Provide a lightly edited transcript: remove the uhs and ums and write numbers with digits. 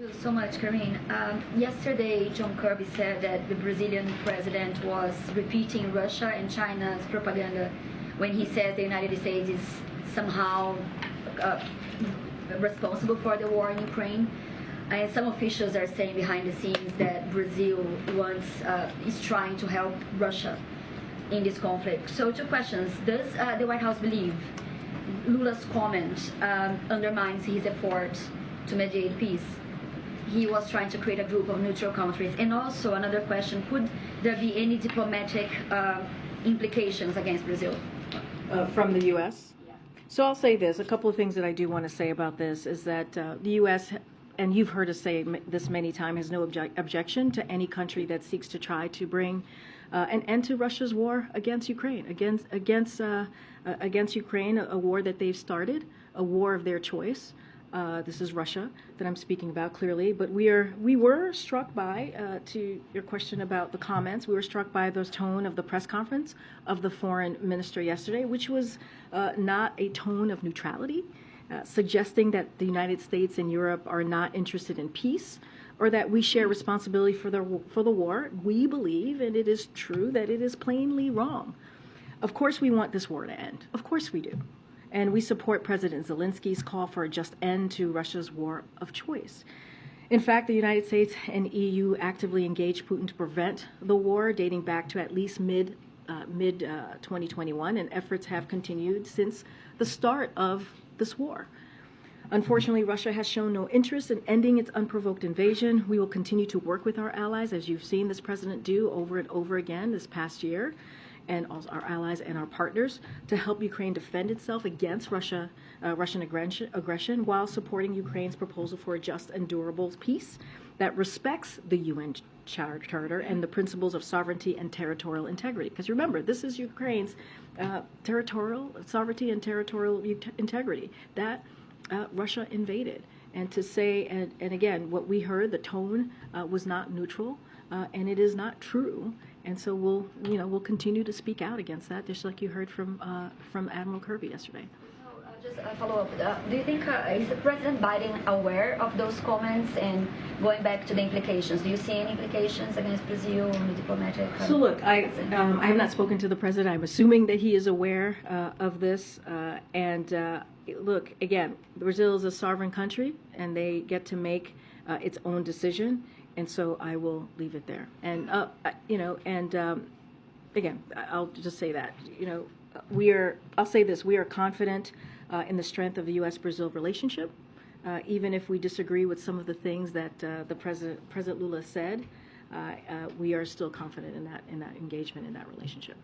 Thank you so much, Karine. Yesterday, John Kirby said that the Brazilian president was repeating Russia and China's propaganda when he says the United States is somehow responsible for the war in Ukraine. And some officials are saying behind the scenes that Brazil is trying to help Russia in this conflict. So, two questions. Does the White House believe Lula's comment undermines his effort to mediate peace? He was trying to create a group of neutral countries. And also, another question, could there be any diplomatic implications against Brazil? From the U.S.? Yeah. So I'll say this. A couple of things that I do want to say about this is that the U.S., and you've heard us say this many times, has no objection to any country that seeks to try to bring an end to Russia's war against Ukraine, against Ukraine, a war that they've started, a war of their choice. This is Russia that I'm speaking about clearly, but we were struck by, to your question about the comments, we were struck by the tone of the press conference of the foreign minister yesterday, which was not a tone of neutrality, suggesting that the United States and Europe are not interested in peace, or that we share responsibility for the war. We believe, and it is true, that it is plainly wrong. Of course we want this war to end. Of course we do. And we support President Zelensky's call for a just end to Russia's war of choice. In fact, the United States and EU actively engaged Putin to prevent the war, dating back to at least mid 2021, and efforts have continued since the start of this war. Unfortunately, Russia has shown no interest in ending its unprovoked invasion. We will continue to work with our allies, as you've seen this president do over and over again this past year, and also our allies and our partners, to help Ukraine defend itself against Russian aggression while supporting Ukraine's proposal for a just and durable peace that respects the UN Charter and the principles of sovereignty and territorial integrity. Because remember, this is Ukraine's territorial sovereignty and territorial integrity that Russia invaded. And to say, and again, what we heard, the tone was not neutral, and it is not true. And so we'll continue to speak out against that, just like you heard from Admiral Kirby yesterday. Just a follow-up. Do you think is President Biden aware of those comments? And going back to the implications, do you see any implications against Brazil on the diplomatic? So look, I have not spoken to the president. I'm assuming that he is aware of this. Look, again, Brazil is a sovereign country, and they get to make its own decision. And so I will leave it there. And again, I'll just say that I'll say this: we are confident in the strength of the U.S.-Brazil relationship, even if we disagree with some of the things that the President Lula said. We are still confident in that engagement, in that relationship.